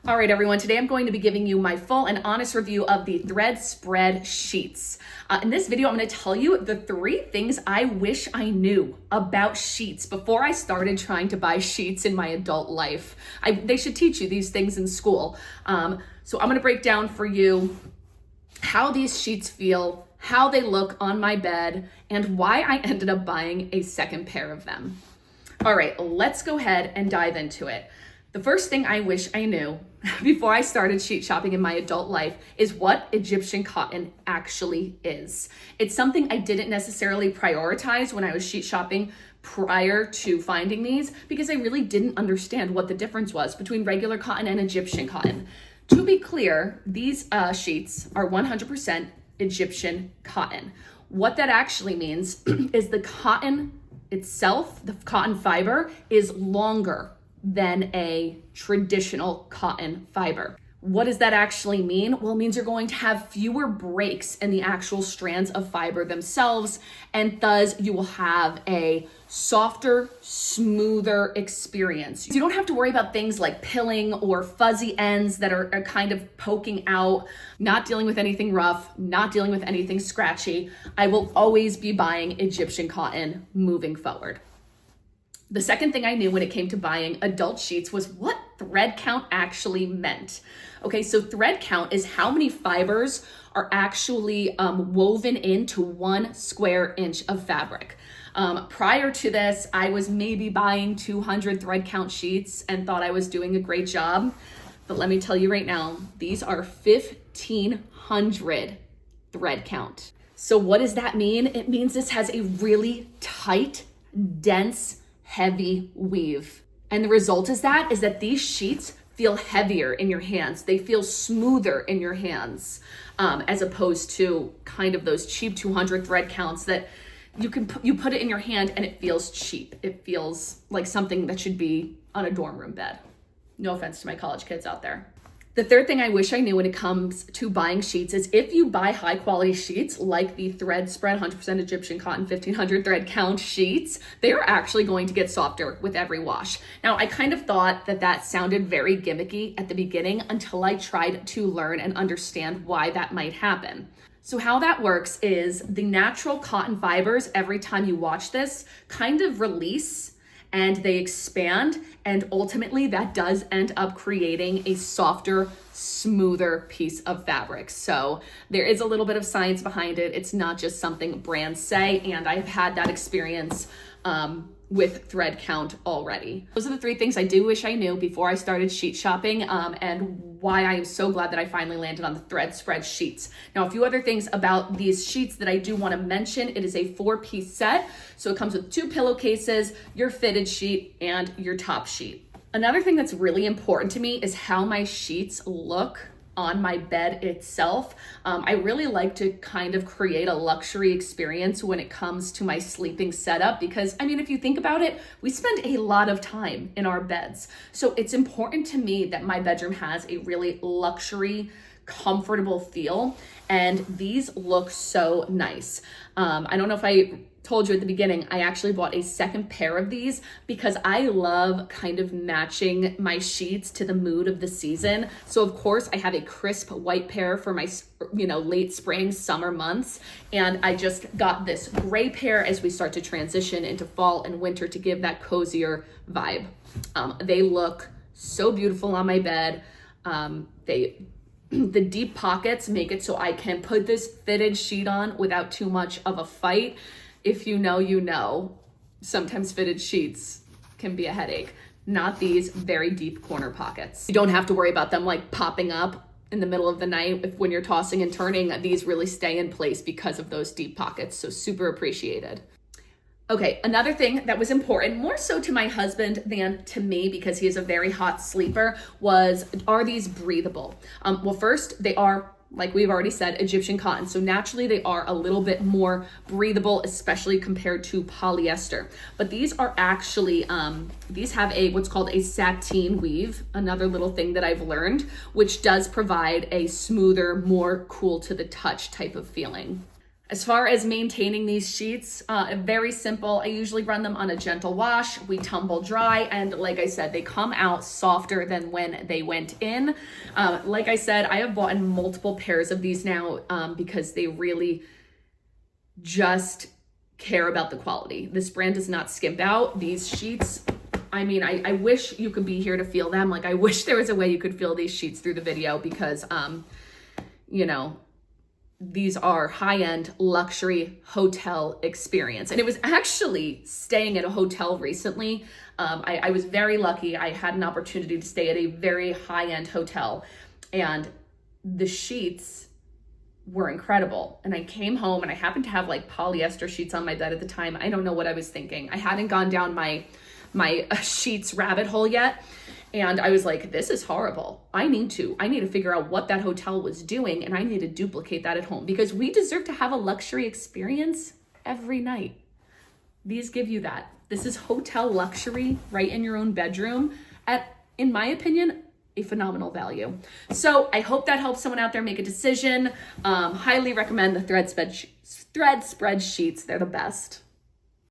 All right, everyone, today I'm going to be giving you my full and honest review of the thread spread sheets. In this video, I'm going to tell you the 3 things I wish I knew about sheets before I started trying to buy sheets in my adult life. They should teach you these things in school. So I'm going to break down for you how these sheets feel, how they look on my bed, and why I ended up buying a second pair of them. All right, let's go ahead and dive into it. The first thing I wish I knew before I started sheet shopping in my adult life is what Egyptian cotton actually is. It's something I didn't necessarily prioritize when I was sheet shopping prior to finding these because I really didn't understand what the difference was between regular cotton and Egyptian cotton. To be clear, these sheets are 100% Egyptian cotton. What that actually means is the cotton itself, the cotton fiber, is longer than a traditional cotton fiber. What does that actually mean? Well, it means you're going to have fewer breaks in the actual strands of fiber themselves, and thus you will have a softer, smoother experience. You don't have to worry about things like pilling or fuzzy ends that are kind of poking out, not dealing with anything rough, not dealing with anything scratchy. I will always be buying Egyptian cotton moving forward. The second thing I knew when it came to buying adult sheets was what thread count actually meant. Okay, so thread count is how many fibers are actually woven into 1 square inch of fabric. Prior to this, I was maybe buying 200 thread count sheets and thought I was doing a great job. But let me tell you right now, these are 1,500 thread count. So what does that mean? It means this has a really tight, dense, heavy weave. And the result is that these sheets feel heavier in your hands. They feel smoother in your hands, as opposed to kind of those cheap 200 thread counts that you put it in your hand and it feels cheap. It feels like something that should be on a dorm room bed. No offense to my college kids out there. The third thing I wish I knew when it comes to buying sheets is if you buy high quality sheets like the thread spread 100% Egyptian cotton 1,500 thread count sheets, they are actually going to get softer with every wash. Now, I kind of thought that sounded very gimmicky at the beginning until I tried to learn and understand why that might happen. So how that works is the natural cotton fibers, every time you wash this, kind of release and they expand, and ultimately that does end up creating a softer, smoother piece of fabric. So there is a little bit of science behind it. It's not just something brands say, and I've had that experience with thread count already. Those are the 3 things I do wish I knew before I started sheet shopping, and why I am so glad that I finally landed on the thread spread sheets. Now, a few other things about these sheets that I do want to mention. It is a 4-piece set. So it comes with 2 pillowcases, your fitted sheet, and your top sheet. Another thing that's really important to me is how my sheets look on my bed itself. I really like to kind of create a luxury experience when it comes to my sleeping setup because, I mean, if you think about it, we spend a lot of time in our beds. So it's important to me that my bedroom has a really luxury, comfortable feel, and these look so nice. I don't know if I told you at the beginning, I actually bought a second pair of these because I love kind of matching my sheets to the mood of the season. So of course I have a crisp white pair for my, late spring, summer months. And I just got this gray pair as we start to transition into fall and winter to give that cozier vibe. They look so beautiful on my bed. The deep pockets make it so I can put this fitted sheet on without too much of a fight. If you know, you know, sometimes fitted sheets can be a headache. Not these very deep corner pockets. You don't have to worry about them like popping up in the middle of the night when you're tossing and turning. These really stay in place because of those deep pockets, so super appreciated. Okay, another thing that was important, more so to my husband than to me because he is a very hot sleeper, are these breathable? Well, first, they are, like we've already said, Egyptian cotton. So naturally they are a little bit more breathable, especially compared to polyester. But these are actually, these have what's called a sateen weave, another little thing that I've learned, which does provide a smoother, more cool to the touch type of feeling. As far as maintaining these sheets, very simple. I usually run them on a gentle wash. We tumble dry, and like I said, they come out softer than when they went in. Like I said, I have bought multiple pairs of these now because they really just care about the quality. This brand does not skimp out. These sheets, I mean, I wish you could be here to feel them. Like, I wish there was a way you could feel these sheets through the video because, you know, these are high-end luxury hotel experience. And it was actually staying at a hotel recently. I was very lucky. I had an opportunity to stay at a very high-end hotel, and the sheets were incredible. And I came home and I happened to have like polyester sheets on my bed at the time. I don't know what I was thinking. I hadn't gone down my sheets rabbit hole yet. And I was like, this is horrible. I need to figure out what that hotel was doing, and I need to duplicate that at home because we deserve to have a luxury experience every night. These give you that. This is hotel luxury right in your own bedroom at, in my opinion, a phenomenal value. So I hope that helps someone out there make a decision. Highly recommend the thread spread sheets. They're the best.